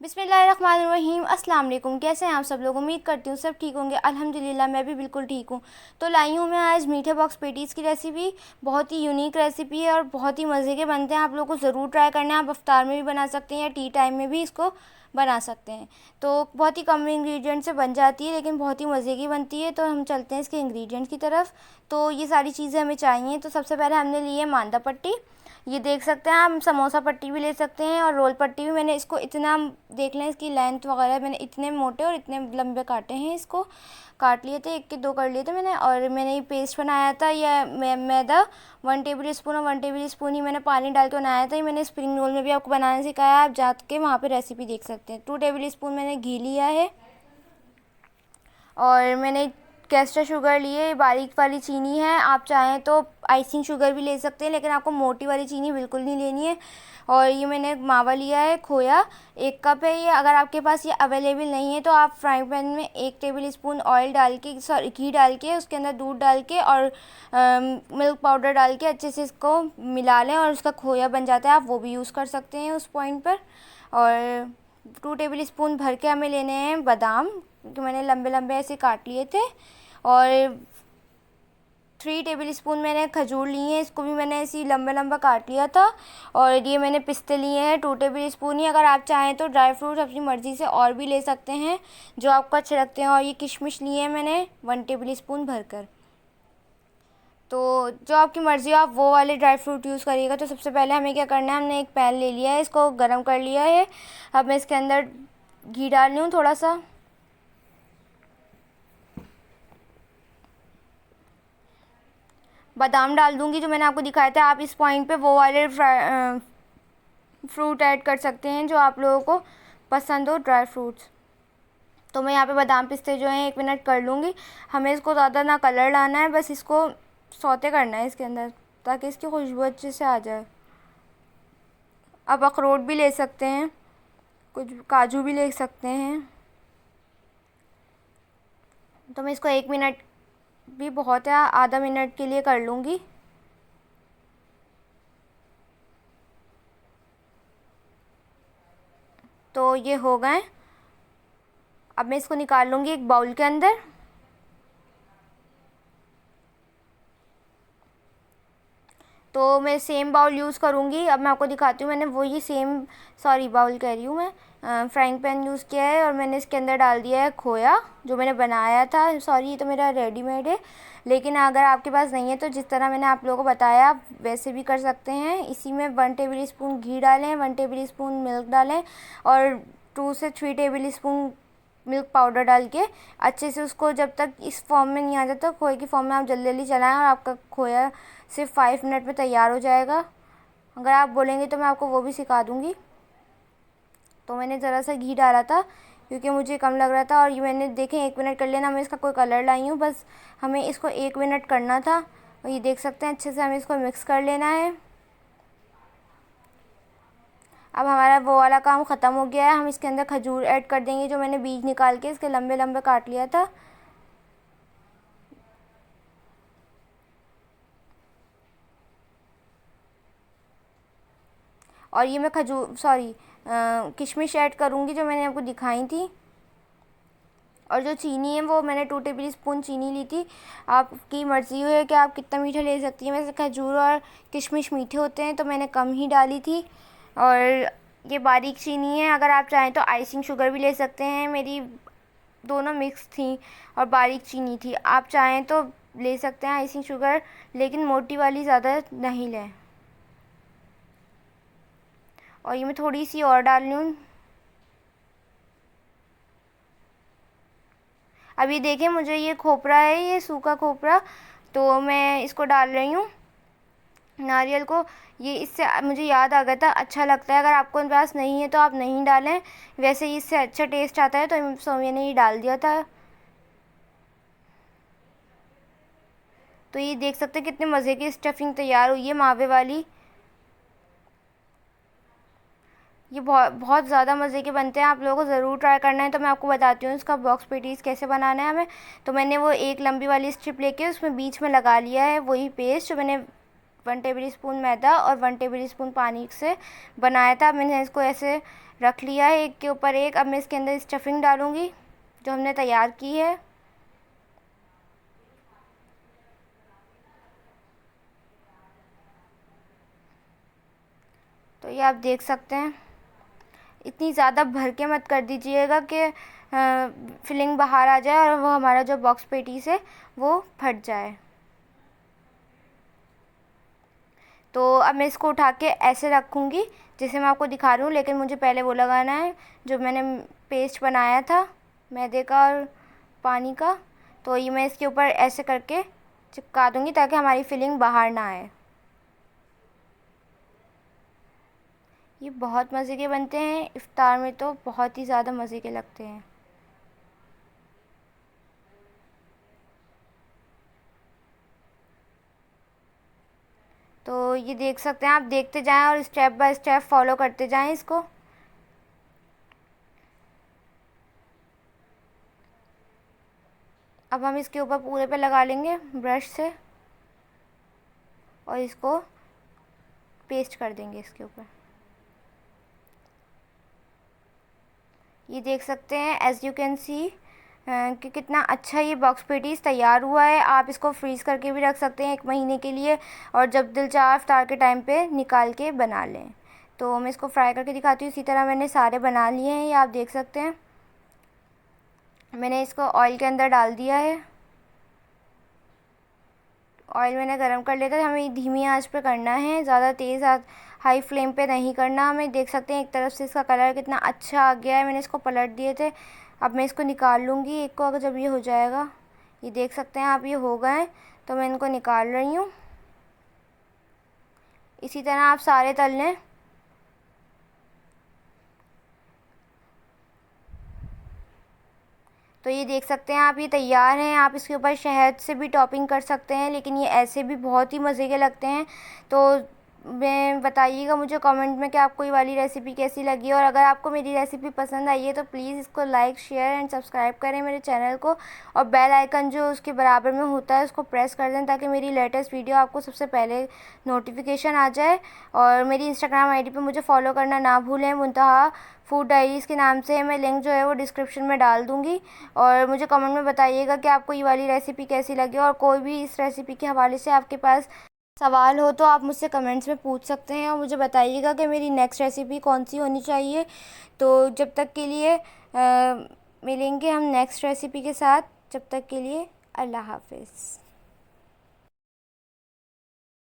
बिस्मिल्लाहिर्रहमानिर्रहीम। अस्सलाम वालेकुम। कैसे हैं आप सब लोग? उम्मीद करती हूँ सब ठीक होंगे। अल्हम्दुलिल्लाह मैं भी बिल्कुल ठीक हूँ। तो लाई हूँ मैं आज मीठे बॉक्स पेटीज़ की रेसिपी। बहुत ही यूनिक रेसिपी है और बहुत ही मज़े के बनते हैं। आप लोगों को ज़रूर ट्राई करना है। आप इफ्तार में भी बना सकते हैं या टी टाइम में भी इसको बना सकते हैं। तो बहुत ही कम इंग्रेडिएंट से बन जाती है लेकिन बहुत ही मज़े की बनती है। तो हम चलते हैं इसके इंग्रेडिएंट्स की तरफ। तो ये सारी चीज़ें हमें चाहिए। तो सबसे पहले हमने ली है मांदा पट्टी। ये देख सकते हैं आप, समोसा पट्टी भी ले सकते हैं और रोल पट्टी भी। मैंने इसको इतना, देख लें इसकी लेंथ वगैरह, मैंने इतने मोटे और इतने लंबे काटे हैं। इसको काट लिए थे, एक के दो कर लिए थे मैंने। और मैंने ये पेस्ट बनाया था, यह मैदा 1 टेबल स्पून और 1 टेबल स्पून ही मैंने पानी डाल के बनाया था। ये मैंने स्प्रिंग रोल में भी आपको बनाना सिखाया, आप जाके वहाँ पे रेसिपी देख सकते हैं। 2 टेबल स्पून मैंने घी लिया है और मैंने कैस्टर शुगर लिए, बारीक वाली चीनी है। आप चाहें तो आइसिंग शुगर भी ले सकते हैं लेकिन आपको मोटी वाली चीनी बिल्कुल नहीं लेनी है। और ये मैंने मावा लिया है, खोया 1 कप है ये। अगर आपके पास ये अवेलेबल नहीं है तो आप फ्राइंग पैन में 1 टेबल स्पून ऑयल डाल के, सॉरी घी डाल के, उसके अंदर दूध डाल के और मिल्क पाउडर डाल के अच्छे से इसको मिला लें और उसका खोया बन जाता है। आप वो भी यूज़ कर सकते हैं उस पॉइंट पर। और 2 टेबल स्पून भर के हमें लेने हैं बादाम, क्योंकि मैंने लंबे लंबे ऐसे काट लिए थे। और 3 टेबल स्पून मैंने खजूर लिए हैं, इसको भी मैंने ऐसे लंबा लंबा काट लिया था। और ये मैंने पिस्ते लिए हैं 2 टेबल स्पून ही। अगर आप चाहें तो ड्राई फ्रूट्स अपनी मर्ज़ी से और भी ले सकते हैं जो आपको अच्छे लगते हैं। और ये किशमिश लिए हैं मैंने 1 टेबल स्पून भरकर। तो जो आपकी मर्ज़ी हो आप वो वाले ड्राई फ्रूट यूज़ करिएगा। तो सबसे पहले हमें क्या करना है, हमने एक पैन ले लिया है, इसको गर्म कर लिया है। अब मैं इसके अंदर घी डाल रही हूँ थोड़ा सा। बादाम डाल दूँगी जो मैंने आपको दिखाया था। आप इस पॉइंट पे वो वाले फ्रूट ऐड कर सकते हैं जो आप लोगों को पसंद हो, ड्राई फ्रूट्स। तो मैं यहाँ पे बादाम पिस्ते जो हैं 1 मिनट कर लूँगी। हमें इसको ज़्यादा ना कलर लाना है, बस इसको सौते करना है इसके अंदर ताकि इसकी खुशबू अच्छे से आ जाए। आप अखरोट भी ले सकते हैं, कुछ काजू भी ले सकते हैं। तो मैं इसको 1 मिनट भी बहुत है, आधा मिनट के लिए कर लूँगी। तो ये हो गए। अब मैं इसको निकाल लूँगी एक बाउल के अंदर। तो मैं सेम बाउल यूज़ करूँगी। अब मैं आपको दिखाती हूँ। मैंने वही सेम, सॉरी बाउल कह रही हूँ मैं, फ्राइंग पैन यूज़ किया है और मैंने इसके अंदर डाल दिया है खोया जो मैंने बनाया था। सॉरी ये तो मेरा रेडीमेड है, लेकिन अगर आपके पास नहीं है तो जिस तरह मैंने आप लोगों को बताया आप वैसे भी कर सकते हैं। इसी में 1 टेबल स्पून घी डालें, 1 टेबल स्पून मिल्क डालें और 2 से 3 टेबल स्पून मिल्क पाउडर डाल के अच्छे से उसको, जब तक इस फॉर्म में नहीं आ जाता, खोए की फॉर्म में, आप जल्दी जल्दी चलाएं और आपका खोया सिर्फ 5 मिनट में तैयार हो जाएगा। अगर आप बोलेंगे तो मैं आपको वो भी सिखा दूँगी। तो मैंने ज़रा सा घी डाला था क्योंकि मुझे कम लग रहा था। और ये मैंने देखें 1 मिनट कर लेना। मैं इसका कोई कलर लाई हूँ, बस हमें इसको 1 मिनट करना था। और ये देख सकते हैं अच्छे से हमें इसको मिक्स कर लेना है। अब हमारा वो वाला काम ख़त्म हो गया है। हम इसके अंदर खजूर ऐड कर देंगे जो मैंने बीज निकाल के इसके लंबे लंबे काट लिया था। और ये मैं किशमिश ऐड करूँगी जो मैंने आपको दिखाई थी। और जो चीनी है वो मैंने 2 टेबल स्पून चीनी ली थी। आपकी मर्ज़ी है कि आप कितना मीठा ले सकती हैं। वैसे खजूर और किशमिश मीठे होते हैं तो मैंने कम ही डाली थी। और ये बारीक चीनी है, अगर आप चाहें तो आइसिंग शुगर भी ले सकते हैं। मेरी दोनों मिक्स थी और बारीक चीनी थी। आप चाहें तो ले सकते हैं आइसिंग शुगर, लेकिन मोटी वाली ज़्यादा नहीं लें। और ये मैं थोड़ी सी और डाल लूँ। अभी देखें, मुझे ये खोपरा है, ये सूखा खोपरा, तो मैं इसको डाल रही हूँ, नारियल को। ये इससे मुझे याद आ गया था, अच्छा लगता है। अगर आपको पास नहीं है तो आप नहीं डालें, वैसे ही इससे अच्छा टेस्ट आता है। तो मैंने ये डाल दिया था। तो ये देख सकते हैं कितने मज़े की स्टफिंग तैयार हुई है मावे वाली। ये बहुत बहुत ज़्यादा मज़े के बनते हैं, आप लोगों को ज़रूर ट्राई करना है। तो मैं आपको बताती हूँ इसका बॉक्स पेटीज़ कैसे बनाना है हमें। तो मैंने वो एक लंबी वाली स्ट्रिप लेके उसमें बीच में लगा लिया है वही पेस्ट जो मैंने 1 टेबल स्पून मैदा और 1 टेबल स्पून पानी से बनाया था। मैंने इसको ऐसे रख लिया है एक के ऊपर एक। अब मैं इसके अंदर स्टफिंग डालूँगी जो हमने तैयार की है। तो ये आप देख सकते हैं, इतनी ज़्यादा भर के मत कर दीजिएगा कि फिलिंग बाहर आ जाए और वो हमारा जो बॉक्स पेटीज है वो फट जाए। तो अब मैं इसको उठा के ऐसे रखूँगी जैसे मैं आपको दिखा रही हूँ, लेकिन मुझे पहले वो लगाना है जो मैंने पेस्ट बनाया था मैदे का और पानी का। तो ये मैं इसके ऊपर ऐसे करके चिपका दूँगी ताकि हमारी फिलिंग बाहर ना आए। ये बहुत मज़े के बनते हैं, इफ्तार में तो बहुत ही ज़्यादा मज़े के लगते हैं। तो ये देख सकते हैं, आप देखते जाएं और स्टेप बाय स्टेप फॉलो करते जाएं इसको। अब हम इसके ऊपर पूरे पे लगा लेंगे ब्रश से और इसको पेस्ट कर देंगे इसके ऊपर। ये देख सकते हैं एज़ यू कैन सी कि कितना अच्छा ये बॉक्स पेटीज़ तैयार हुआ है। आप इसको फ्रीज़ करके भी रख सकते हैं 1 महीने के लिए, और जब दिल चाहे इफ्तार के टाइम पे निकाल के बना लें। तो मैं इसको फ्राई करके दिखाती हूँ। इसी तरह मैंने सारे बना लिए हैं, ये आप देख सकते हैं। मैंने इसको ऑयल के अंदर डाल दिया है। ऑयल मैंने गरम कर लिया था। हमें धीमी आंच पे करना है, ज़्यादा तेज़ हाई फ्लेम पे नहीं करना हमें। देख सकते हैं एक तरफ से इसका कलर कितना अच्छा आ गया है। मैंने इसको पलट दिए थे। अब मैं इसको निकाल लूँगी एक को, अगर जब ये हो जाएगा। ये देख सकते हैं आप, ये हो गए तो मैं इनको निकाल रही हूँ। इसी तरह आप सारे तल लें। तो ये देख सकते हैं आप, ये तैयार हैं। आप इसके ऊपर शहद से भी टॉपिंग कर सकते हैं, लेकिन ये ऐसे भी बहुत ही मज़े के लगते हैं। तो मैं बताइएगा मुझे कमेंट में कि आपको ये वाली रेसिपी कैसी लगी, और अगर आपको मेरी रेसिपी पसंद आई है तो प्लीज़ इसको लाइक शेयर एंड सब्सक्राइब करें मेरे चैनल को, और बेल आइकन जो उसके बराबर में होता है उसको प्रेस कर दें ताकि मेरी लेटेस्ट वीडियो आपको सबसे पहले नोटिफिकेशन आ जाए। और मेरी इंस्टाग्राम आईडी पे मुझे फॉलो करना ना भूलें, मुंतहा फूड डायरीज़ के नाम से। मैं लिंक जो है वो डिस्क्रिप्शन में डाल दूँगी। और मुझे कमेंट में बताइएगा कि आपको ये वाली रेसिपी कैसी लगी, और कोई भी इस रेसिपी के हवाले से आपके पास सवाल हो तो आप मुझसे कमेंट्स में पूछ सकते हैं, और मुझे बताइएगा कि मेरी नेक्स्ट रेसिपी कौन सी होनी चाहिए। तो जब तक के लिए मिलेंगे हम नेक्स्ट रेसिपी के साथ। जब तक के लिए अल्लाह हाफ़िज़।